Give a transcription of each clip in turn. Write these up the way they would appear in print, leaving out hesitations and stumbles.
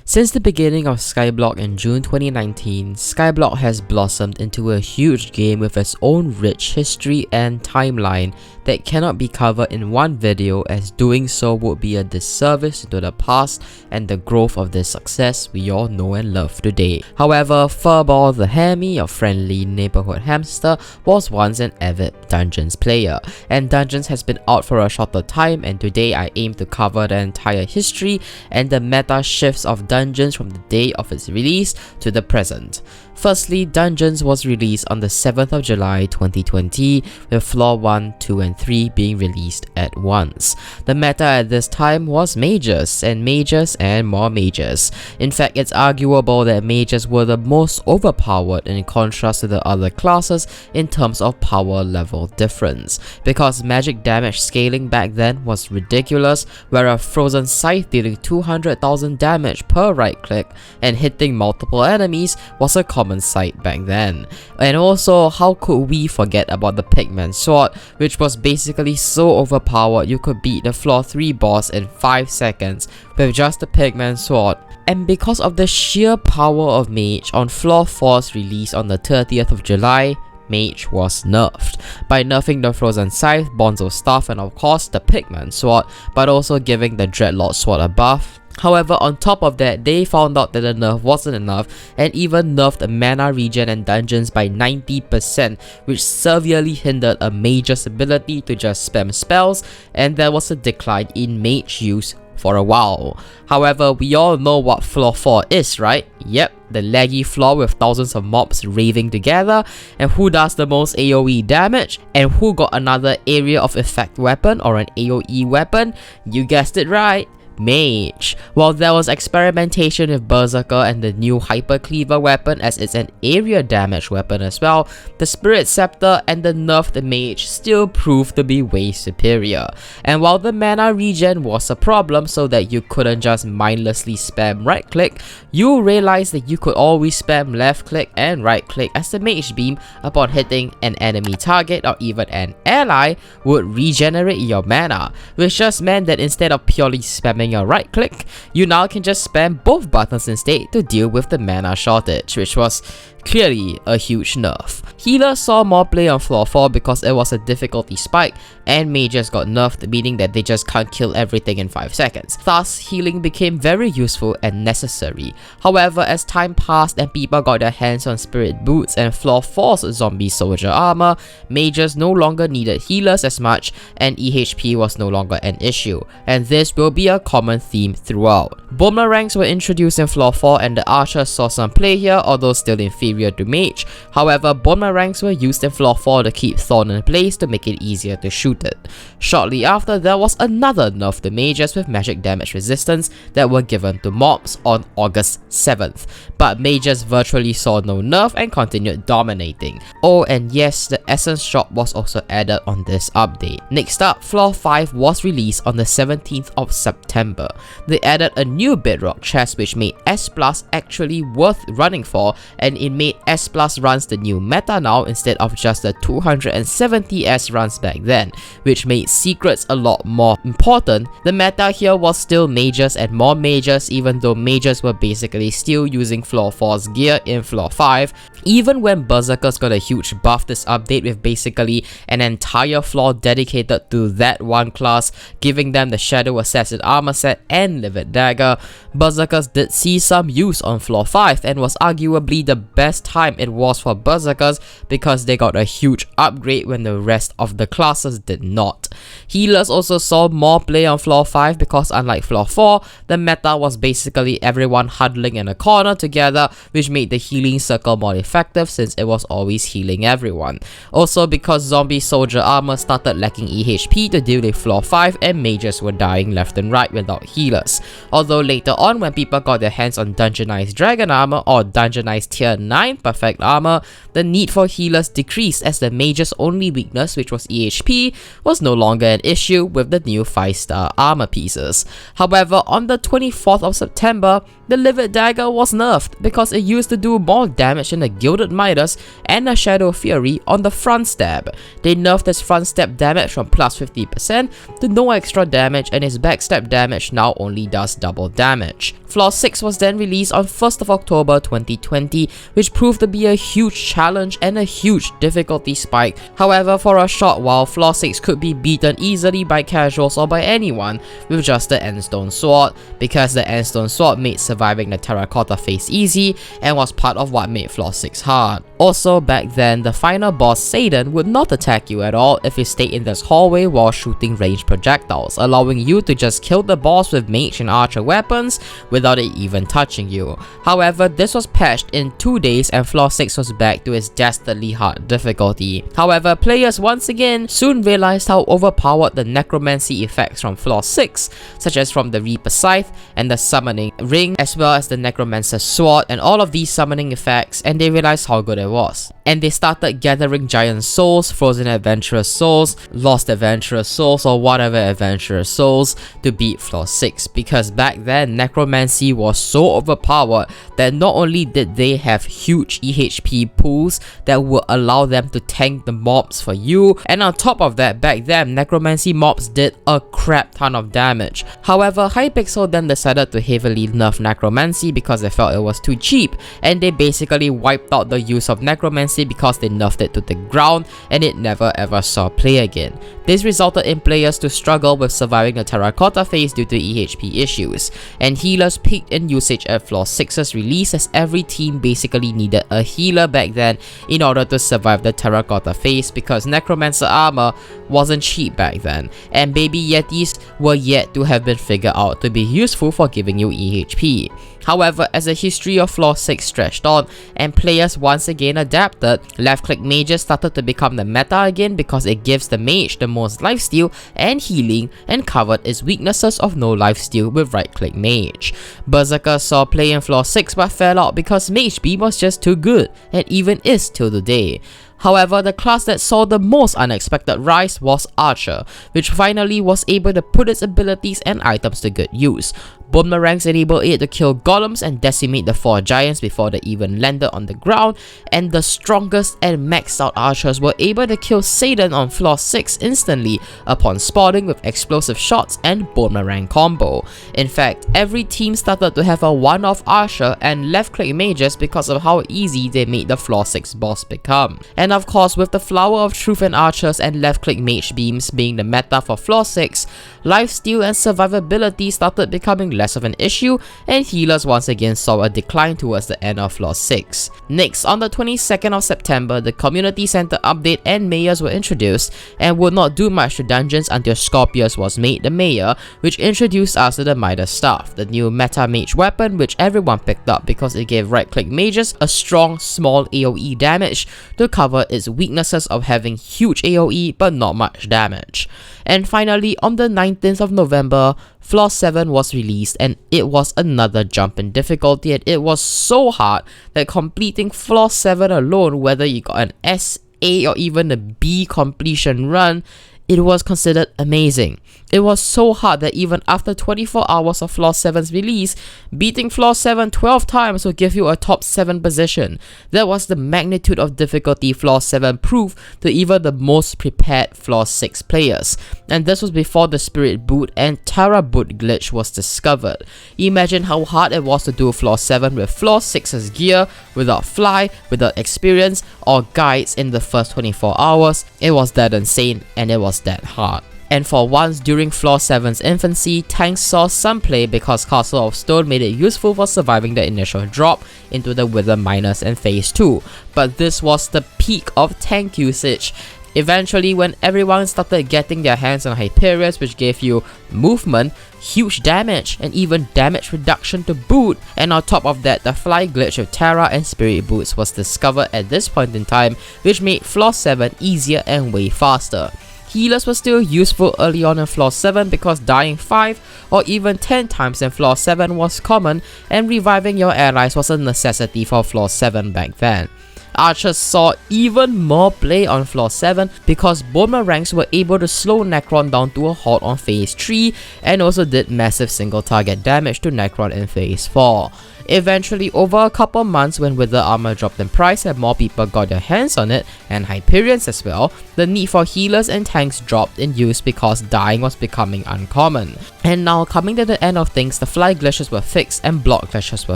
Since the beginning of Skyblock in June 2019, Skyblock has blossomed into a huge game with its own rich history and timeline that cannot be covered in one video, as doing so would be a disservice to the past and the growth of the success we all know and love today. However, Furball the Hammy, a friendly neighborhood hamster, was once an avid Dungeons player, and Dungeons has been out for a shorter time, and today I aim to cover the entire history and the meta shifts of Dungeons from the day of its release to the present. Firstly, Dungeons was released on the 7th of July 2020, with Floor 1, 2 and 3 being released at once. The meta at this time was mages and more mages. In fact, it's arguable that mages were the most overpowered in contrast to the other classes in terms of power level difference, because magic damage scaling back then was ridiculous, where a frozen scythe dealing 200,000 damage per right click and hitting multiple enemies was a common sight back then. And also, how could we forget about the Pigman sword, which was basically so overpowered you could beat the floor 3 boss in 5 seconds with just the Pigman sword. And because of the sheer power of Mage, on floor 4's release on the 30th of July, Mage was nerfed by nerfing the Frozen Scythe, Bonzo Staff and of course the Pigman sword, but also giving the Dreadlord sword a buff. However, on top of that, they found out that the nerf wasn't enough and even nerfed mana regen and dungeons by 90%, which severely hindered a mage's ability to just spam spells, and there was a decline in mage use for a while. However, we all know what floor 4 is, right? Yep, the laggy floor with thousands of mobs raving together, and who does the most AoE damage, and who got another area of effect weapon or an AoE weapon? You guessed it right, Mage. While there was experimentation with Berserker and the new Hyper Cleaver weapon, as it's an area damage weapon as well, the Spirit Scepter and the nerfed Mage still proved to be way superior. And while the mana regen was a problem so that you couldn't just mindlessly spam right click, you realized that you could always spam left click and right click, as the Mage Beam upon hitting an enemy target or even an ally would regenerate your mana, which just meant that instead of purely spamming your right click, you now can just spam both buttons instead to deal with the mana shortage, which was clearly a huge nerf. Healers saw more play on floor 4 because it was a difficulty spike, and mages got nerfed, meaning that they just can't kill everything in 5 seconds. Thus, healing became very useful and necessary. However, as time passed and people got their hands on spirit boots and floor 4's zombie soldier armor, mages no longer needed healers as much, and EHP was no longer an issue, and this will be a common theme throughout. Boomerangs were introduced in floor 4 and the archers saw some play here, although still inferior to mage. However, boomerangs were used in floor 4 to keep Thorn in place to make it easier to shoot it. Shortly after, there was another nerf to mages with magic damage resistance that were given to mobs on August 7th, but mages virtually saw no nerf and continued dominating. Oh, and yes, the essence shop was also added on this update. Next up, floor 5 was released on the 17th of September. They added a new bedrock chest which made S+ actually worth running for, and it made S+ runs the new meta now instead of just the 270 S runs back then, which made secrets a lot more important. The meta here was still mages and more mages, even though mages were basically still using floor 4's gear in floor 5. Even when berserkers got a huge buff this update with basically an entire floor dedicated to that one class, giving them the Shadow Assassin armor set and Livid Dagger, berserkers did see some use on floor 5 and was arguably the best time it was for berserkers because they got a huge upgrade when the rest of the classes did not. Healers also saw more play on floor 5 because unlike floor 4, the meta was basically everyone huddling in a corner together, which made the healing circle more effective since it was always healing everyone. Also because zombie soldier armor started lacking EHP to deal with floor 5 and mages were dying left and right without healers. Although later on, when people got their hands on dungeonized dragon armor or dungeonized tier 9 perfect armor, the need for for healers decreased as the Mage's only weakness, which was EHP, was no longer an issue with the new 5-star armor pieces. However, on the 24th of September, the Livid Dagger was nerfed because it used to do more damage than the Gilded Midas and the Shadow Fury on the front stab. They nerfed its front stab damage from plus 50% to no extra damage, and its backstab damage now only does double damage. Floor 6 was then released on 1st of October 2020, which proved to be a huge challenge and a huge difficulty spike. However, for a short while, Floor 6 could be beaten easily by casuals or by anyone with just the Endstone Sword, because the Endstone Sword made surviving the Terracotta phase easy and was part of what made Floor 6 hard. Also, back then, the final boss Satan would not attack you at all if you stayed in this hallway while shooting ranged projectiles, allowing you to just kill the boss with Mage and Archer weapons without it even touching you. However, this was patched in 2 days and Floor 6 was back to its dastardly hard difficulty. However, players once again soon realized how overpowered the necromancy effects from Floor 6, such as from the Reaper Scythe and the Summoning Ring, as well as the Necromancer's Sword and all of these summoning effects, and they realized how good it was. And they started gathering Giant Souls, Frozen Adventurous Souls, Lost Adventurous Souls, or whatever Adventurous Souls to beat Floor 6, because back then Necromancy was so overpowered that not only did they have huge EHP pools that would allow them to tank the mobs for you, and on top of that, back then Necromancy mobs did a crap ton of damage. However, Hypixel then decided to heavily nerf Necromancy because they felt it was too cheap, and they basically wiped out the use of Necromancy because they nerfed it to the ground and it never ever saw play again. This resulted in players to struggle with surviving the Terracotta phase due to EHP issues, and healers peaked in usage at Floor 6's release as every team basically needed a healer back then in order to survive the Terracotta phase, because Necromancer armor wasn't cheap back then, and Baby Yetis were yet to have been figured out to be useful for giving you EHP. However, as the history of Floor 6 stretched on and players once again adapted, left-click mages started to become the meta again because it gives the mage the most lifesteal and healing and covered its weaknesses of no lifesteal with right-click mage. Berserker saw play in Floor 6 but fell out because Mage Beam was just too good, and even is till today. However, the class that saw the most unexpected rise was Archer, which finally was able to put its abilities and items to good use. Boomerangs enabled it to kill golems and decimate the 4 giants before they even landed on the ground, and the strongest and maxed out archers were able to kill Satan on Floor 6 instantly upon spotting with explosive shots and boomerang combo. In fact, every team started to have a one-off archer and left-click mages because of how easy they made the Floor 6 boss become. And of course, with the Flower of Truth and archers and left-click mage beams being the meta for Floor 6, lifesteal and survivability started becoming less of an issue, and healers once again saw a decline towards the end of Floor 6. Next, on the 22nd of September, the Community Center update and mayors were introduced, and would not do much to dungeons until Scorpius was made the mayor, which introduced us to the Midas Staff, the new meta mage weapon which everyone picked up because it gave right-click mages a strong small AoE damage to cover its weaknesses of having huge AoE but not much damage. And finally, on the 19th of November, Floor 7 was released, and it was another jump in difficulty, and it was so hard that completing Floor 7 alone, whether you got an S, A, or even a B completion run, it was considered amazing. It was so hard that even after 24 hours of Floor 7's release, beating Floor 7 12 times will give you a top 7 position. That was the magnitude of difficulty Floor 7 proved to even the most prepared Floor 6 players. And this was before the Spirit Boot and Terra Boot glitch was discovered. Imagine how hard it was to do Floor 7 with Floor 6's gear, without fly, without experience, or guides in the first 24 hours. It was that insane, and it was that hard. And for once during Floor 7's infancy, tanks saw some play because Castle of Stone made it useful for surviving the initial drop into the Wither Miners and Phase 2, but this was the peak of tank usage. Eventually, when everyone started getting their hands on Hyperions, which gave you movement, huge damage, and even damage reduction to boot, and on top of that, the fly glitch of Terra and Spirit Boots was discovered at this point in time, which made Floor 7 easier and way faster. Healers were still useful early on in Floor 7 because dying 5 or even 10 times in Floor 7 was common, and reviving your allies was a necessity for Floor 7 back then. Archers saw even more play on floor 7 because Boomerangs were able to slow Necron down to a halt on phase 3 and also did massive single target damage to Necron in phase 4. Eventually, over a couple months when Wither Armor dropped in price and more people got their hands on it, and Hyperions as well, the need for healers and tanks dropped in use because dying was becoming uncommon. And now, coming to the end of things, the fly glitches were fixed and block glitches were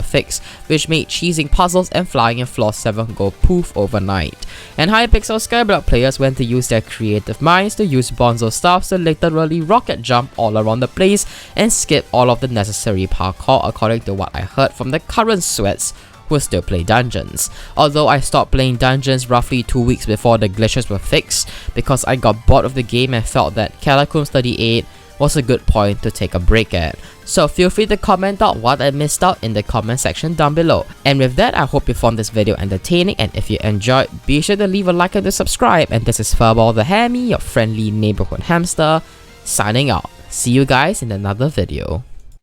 fixed, which made cheesing puzzles and flying in floor 7 go poof overnight. And Hypixel Skyblock players went to use their creative minds to use Bonzo staffs to literally rocket jump all around the place and skip all of the necessary parkour according to what I heard from the current sweats who still play dungeons. Although I stopped playing dungeons roughly 2 weeks before the glitches were fixed because I got bored of the game and felt that Catacombs 38 was a good point to take a break at. So feel free to comment out what I missed out in the comment section down below. And with that, I hope you found this video entertaining, and if you enjoyed, be sure to leave a like and to subscribe. And this is Furfsky the Hammy, your friendly neighborhood hamster, signing out. See you guys in another video.